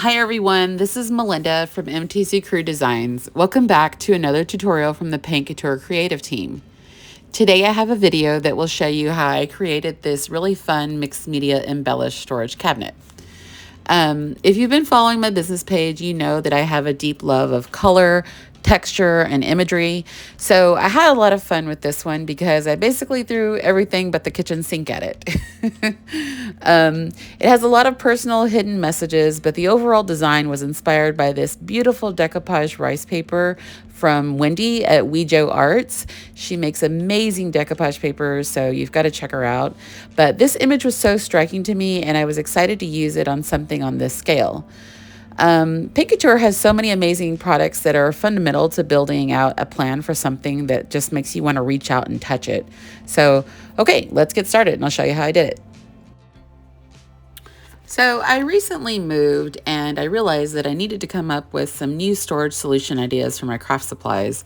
Hi everyone, this is Melinda from MTC Crew Designs. Welcome back to another tutorial from the Paint Couture creative team. Today I have a video that will show you how I created this really fun mixed media embellished storage cabinet. If you've been following my business page, you know that I have a deep love of color, texture, and imagery. So I had a lot of fun with this one because I basically threw everything but the kitchen sink at it. It has a lot of personal hidden messages, but the overall design was inspired by this beautiful decoupage rice paper from Wendy at Wejo Arts. She makes amazing decoupage papers, so you've got to check her out. But this image was so striking to me, and I was excited to use it on something on this scale. Paint Couture has so many amazing products that are fundamental to building out a plan for something that just makes you want to reach out and touch it. So, okay, let's get started, and I'll show you how I did it. So I recently moved and I realized that I needed to come up with some new storage solution ideas for my craft supplies.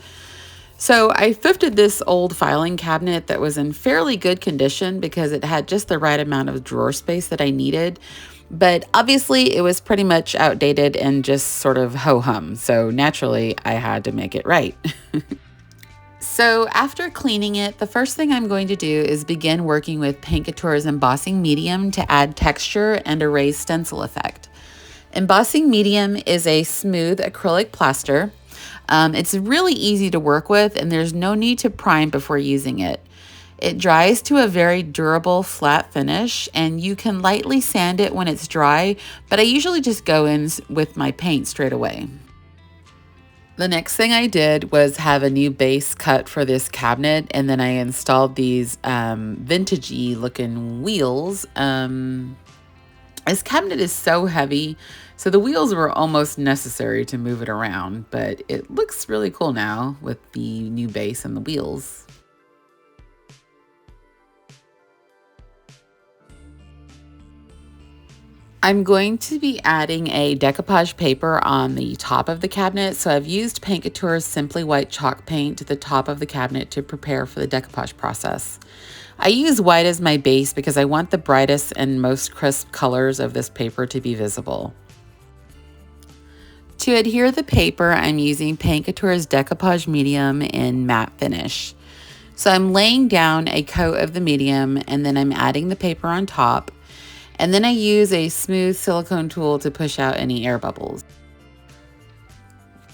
So I thrifted this old filing cabinet that was in fairly good condition because it had just the right amount of drawer space that I needed. But obviously it was pretty much outdated and just sort of ho-hum. So naturally I had to make it right. So after cleaning it, the first thing I'm going to do is begin working with Paint Couture's Embossing Medium to add texture and a raised stencil effect. Embossing Medium is a smooth acrylic plaster. It's really easy to work with and there's no need to prime before using it. It dries to a very durable flat finish and you can lightly sand it when it's dry, but I usually just go in with my paint straight away. The next thing I did was have a new base cut for this cabinet, and then I installed these vintagey looking wheels. This cabinet is so heavy, so the wheels were almost necessary to move it around, but it looks really cool now with the new base and the wheels. I'm going to be adding a decoupage paper on the top of the cabinet, so I've used Paint Couture's Simply White chalk paint to the top of the cabinet to prepare for the decoupage process. I use white as my base because I want the brightest and most crisp colors of this paper to be visible. To adhere the paper, I'm using Paint Couture's Decoupage Medium in matte finish. So I'm laying down a coat of the medium and then I'm adding the paper on top. And then I use a smooth silicone tool to push out any air bubbles.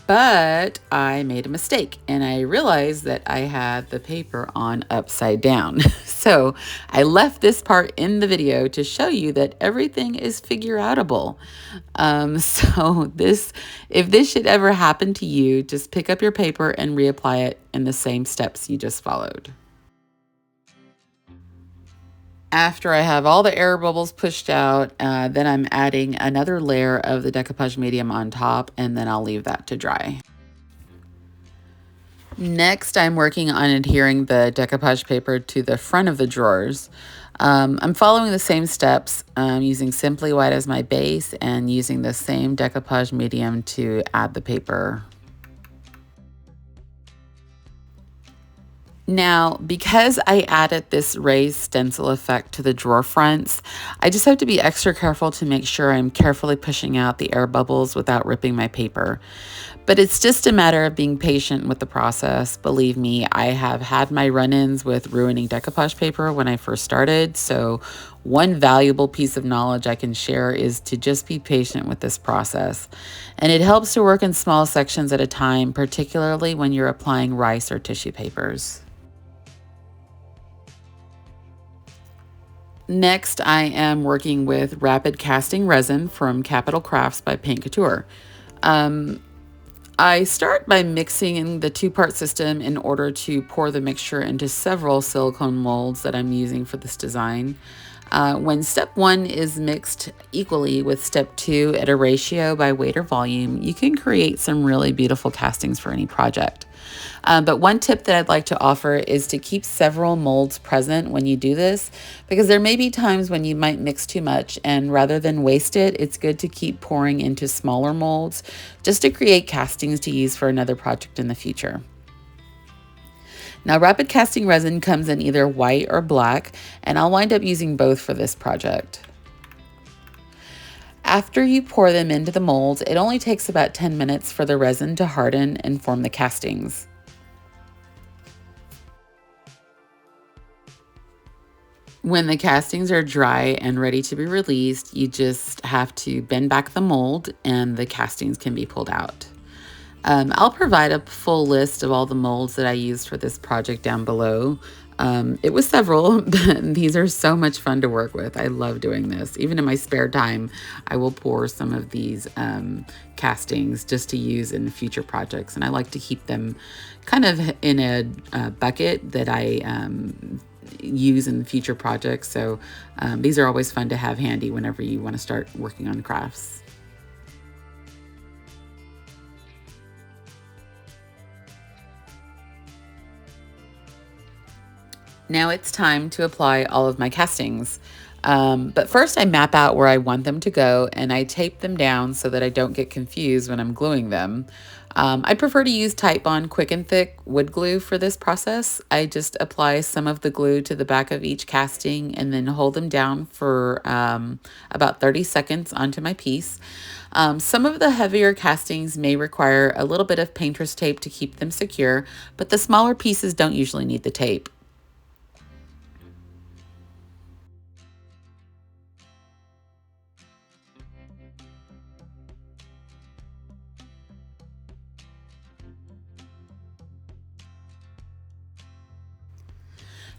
But I made a mistake and I realized that I had the paper on upside down. So I left this part in the video to show you that everything is figure outable. If this should ever happen to you, just pick up your paper and reapply it in the same steps you just followed. After I have all the air bubbles pushed out, then I'm adding another layer of the decoupage medium on top, and then I'll leave that to dry. Next, I'm working on adhering the decoupage paper to the front of the drawers. I'm following the same steps, using Simply White as my base and using the same decoupage medium to add the paper. Now, because I added this raised stencil effect to the drawer fronts, I just have to be extra careful to make sure I'm carefully pushing out the air bubbles without ripping my paper. But it's just a matter of being patient with the process. Believe me, I have had my run-ins with ruining decoupage paper when I first started, so one valuable piece of knowledge I can share is to just be patient with this process. And it helps to work in small sections at a time, particularly when you're applying rice or tissue papers. Next, I am working with rapid casting resin from Capital Crafts by Paint Couture. I start by mixing in the two-part system in order to pour the mixture into several silicone molds that I'm using for this design. When step 1 is mixed equally with step 2 at a ratio by weight or volume, you can create some really beautiful castings for any project. But one tip that I'd like to offer is to keep several molds present when you do this, because there may be times when you might mix too much, and rather than waste it, it's good to keep pouring into smaller molds just to create castings to use for another project in the future. Now, rapid casting resin comes in either white or black, and I'll wind up using both for this project. After you pour them into the mold, it only takes about 10 minutes for the resin to harden and form the castings. When the castings are dry and ready to be released, you just have to bend back the mold and the castings can be pulled out. I'll provide a full list of all the molds that I used for this project down below. It was several, but these are so much fun to work with. I love doing this. Even in my spare time, I will pour some of these castings just to use in future projects. And I like to keep them kind of in a bucket that I use in future projects. So these are always fun to have handy whenever you want to start working on crafts. Now it's time to apply all of my castings. But first I map out where I want them to go and I tape them down so that I don't get confused when I'm gluing them. I prefer to use Titebond Quick and Thick wood glue for this process. I just apply some of the glue to the back of each casting and then hold them down for about 30 seconds onto my piece. Some of the heavier castings may require a little bit of painter's tape to keep them secure, but the smaller pieces don't usually need the tape.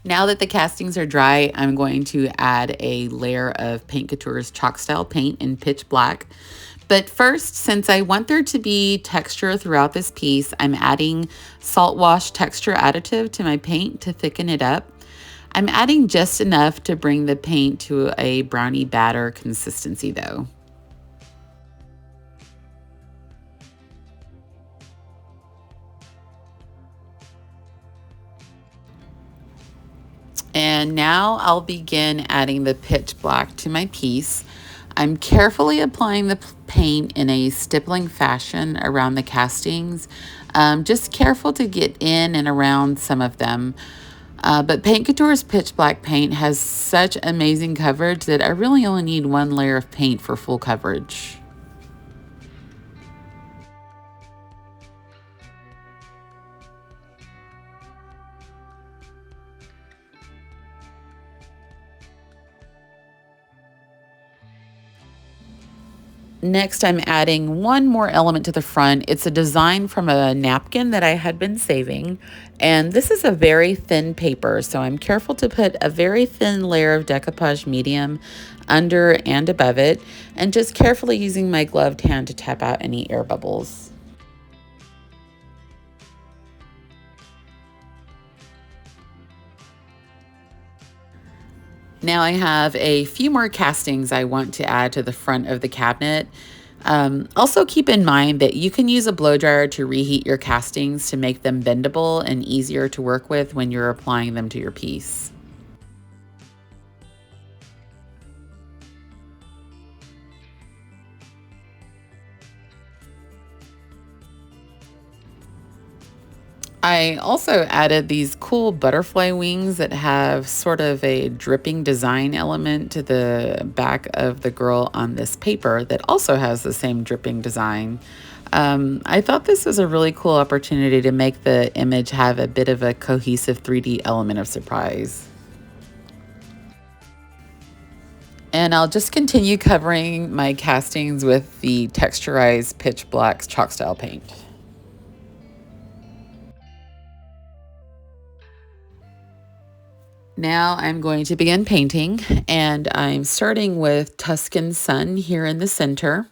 Now that the castings are dry, I'm going to add a layer of Paint Couture's chalk style paint in pitch black. But first, since I want there to be texture throughout this piece, I'm adding salt wash texture additive to my paint to thicken it up. I'm adding just enough to bring the paint to a brownie batter consistency though. And now I'll begin adding the pitch black to my piece. I'm carefully applying the paint in a stippling fashion around the castings, just careful to get in and around some of them. But Paint Couture's pitch black paint has such amazing coverage that I really only need one layer of paint for full coverage. Next, I'm adding one more element to the front. It's a design from a napkin that I had been saving. And this is a very thin paper, so I'm careful to put a very thin layer of Decoupage Medium under and above it, and just carefully using my gloved hand to tap out any air bubbles. Now I have a few more castings I want to add to the front of the cabinet. Also keep in mind that you can use a blow dryer to reheat your castings to make them bendable and easier to work with when you're applying them to your piece. I also added these cool butterfly wings that have sort of a dripping design element to the back of the girl on this paper that also has the same dripping design. I thought this was a really cool opportunity to make the image have a bit of a cohesive 3D element of surprise. And I'll just continue covering my castings with the texturized pitch black chalk style paint. Now I'm going to begin painting, and I'm starting with Tuscan Sun here in the center.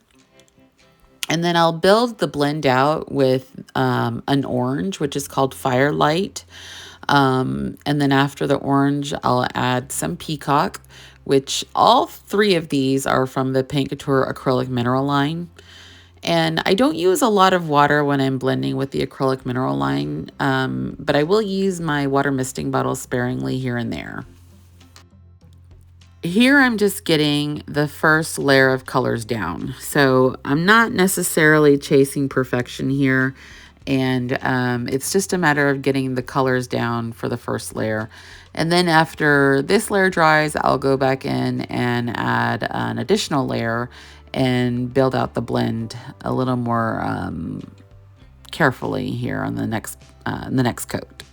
And then I'll build the blend out with an orange, which is called Firelight. And then after the orange, I'll add some Peacock, which all three of these are from the Paint Couture acrylic mineral line. And I don't use a lot of water when I'm blending with the acrylic mineral line, but I will use my water misting bottle sparingly here and there. Here I'm just getting the first layer of colors down. So I'm not necessarily chasing perfection here, and it's just a matter of getting the colors down for the first layer. And then after this layer dries, I'll go back in and add an additional layer and build out the blend a little more carefully here on the next coat.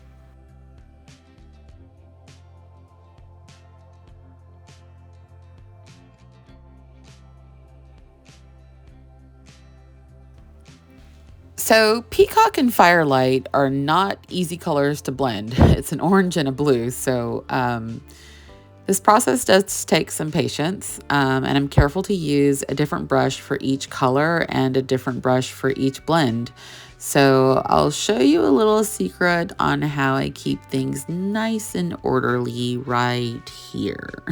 So Peacock and Firelight are not easy colors to blend. It's an orange and a blue, so this process does take some patience, and I'm careful to use a different brush for each color and a different brush for each blend. So I'll show you a little secret on how I keep things nice and orderly right here.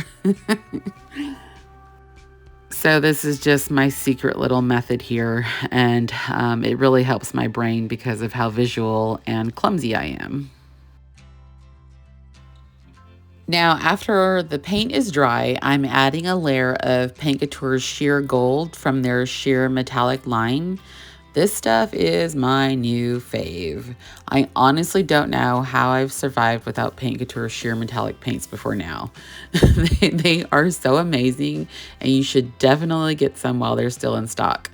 So this is just my secret little method here, and it really helps my brain because of how visual and clumsy I am. Now, after the paint is dry, I'm adding a layer of Paint Couture's Sheer Gold from their Sheer Metallic line. This stuff is my new fave. I honestly don't know how I've survived without Paint Couture Sheer Metallic paints before now. they are so amazing, and you should definitely get some while they're still in stock.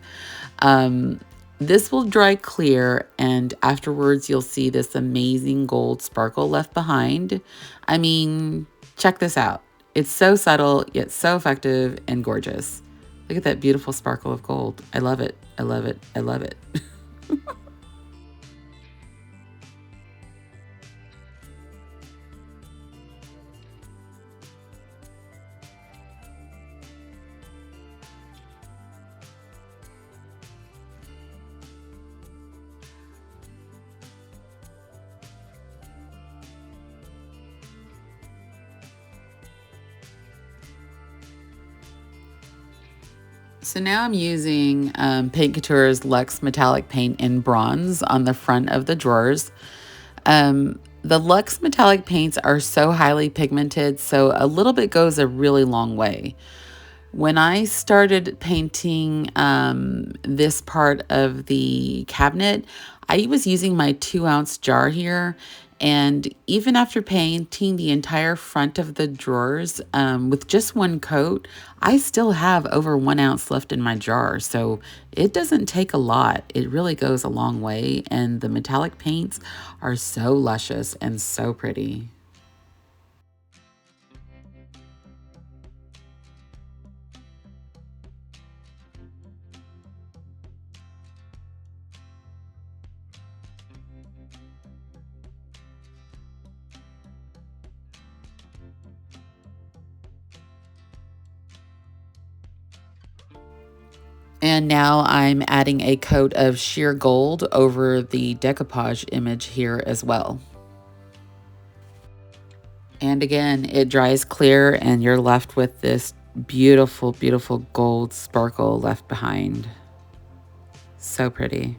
This will dry clear, and afterwards you'll see this amazing gold sparkle left behind. I mean, check this out. It's so subtle, yet so effective and gorgeous. Look at that beautiful sparkle of gold. I love it. I love it. I love it. So now I'm using Paint Couture's Luxe Metallic Paint in bronze on the front of the drawers. The Luxe Metallic paints are so highly pigmented, so a little bit goes a really long way. When I started painting this part of the cabinet, I was using my 2-ounce jar here, and even after painting the entire front of the drawers with just one coat, I still have over 1 ounce left in my jar. So it doesn't take a lot. It really goes a long way, and the metallic paints are so luscious and so pretty. And now I'm adding a coat of sheer gold over the decoupage image here as well. And again, it dries clear and you're left with this beautiful, beautiful gold sparkle left behind. So pretty.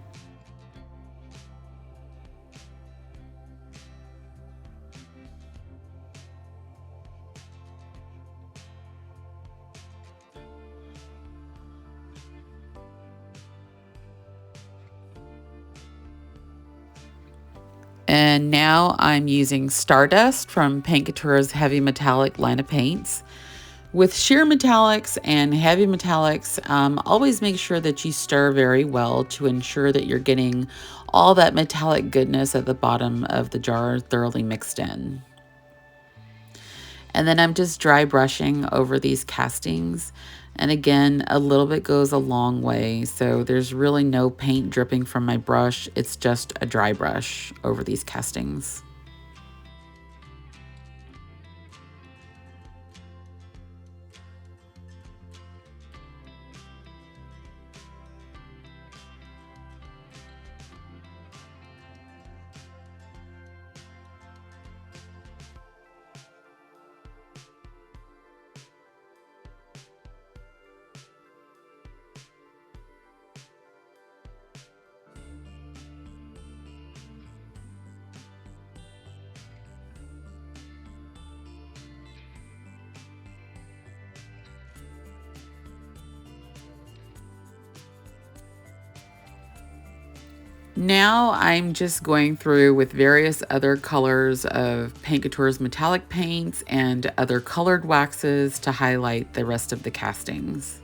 And now I'm using Stardust from Paint Couture's Heavy Metallic line of paints. With sheer metallics and heavy metallics, always make sure that you stir very well to ensure that you're getting all that metallic goodness at the bottom of the jar thoroughly mixed in. And then I'm just dry brushing over these castings. And again, a little bit goes a long way. So there's really no paint dripping from my brush. It's just a dry brush over these castings. Now I'm just going through with various other colors of Paint Couture's metallic paints and other colored waxes to highlight the rest of the castings.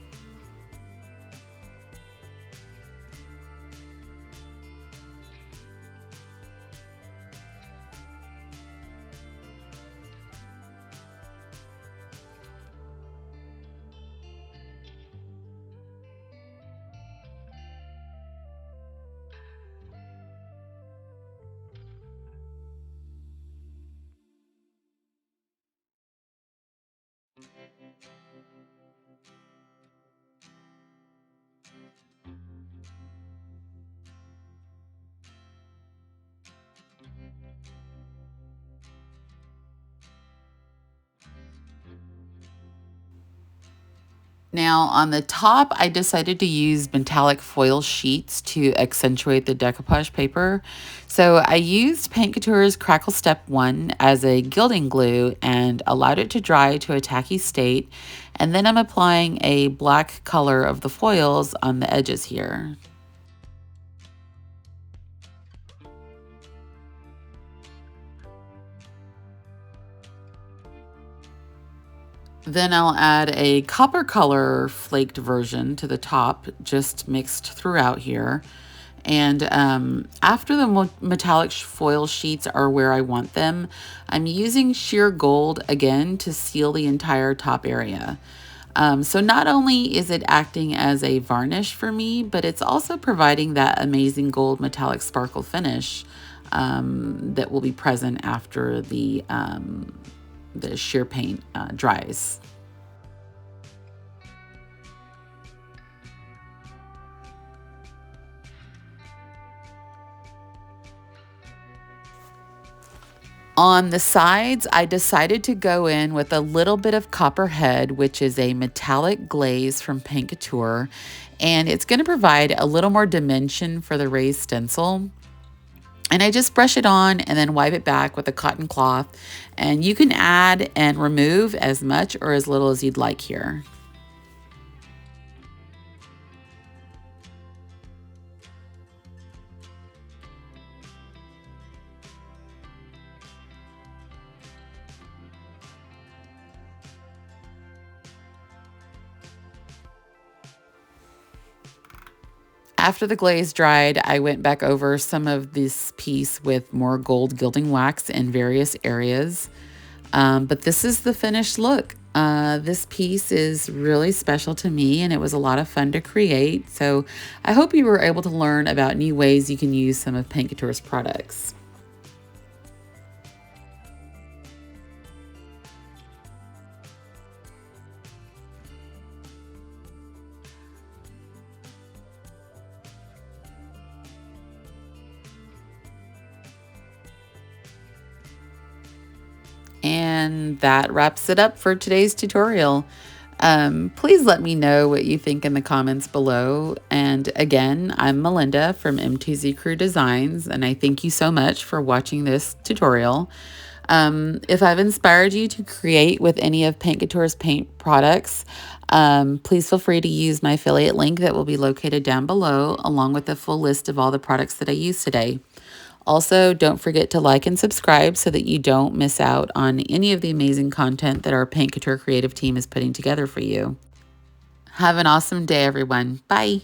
Now on the top, I decided to use metallic foil sheets to accentuate the decoupage paper. So I used Paint Couture's Crackle Step 1 as a gilding glue and allowed it to dry to a tacky state. And then I'm applying a black color of the foils on the edges here. Then I'll add a copper color flaked version to the top, just mixed throughout here. And after the metallic foil sheets are where I want them, I'm using sheer gold again to seal the entire top area. So not only is it acting as a varnish for me, but it's also providing that amazing gold metallic sparkle finish that will be present after the sheer paint dries. On the sides, I decided to go in with a little bit of Copperhead, which is a metallic glaze from Paint Couture, and it's going to provide a little more dimension for the raised stencil. And I just brush it on and then wipe it back with a cotton cloth, and you can add and remove as much or as little as you'd like here. After the glaze dried, I went back over some of this piece with more gold gilding wax in various areas. But this is the finished look. This piece is really special to me and it was a lot of fun to create. So I hope you were able to learn about new ways you can use some of Paint Couture's products. And that wraps it up for today's tutorial. Please let me know what you think in the comments below. And again, I'm Melinda from M2Z Crew Designs, and I thank you so much for watching this tutorial. If I've inspired you to create with any of Paint Couture's paint products, please feel free to use my affiliate link that will be located down below, along with a full list of all the products that I used today. Also, don't forget to like and subscribe so that you don't miss out on any of the amazing content that our Paint Couture creative team is putting together for you. Have an awesome day, everyone. Bye.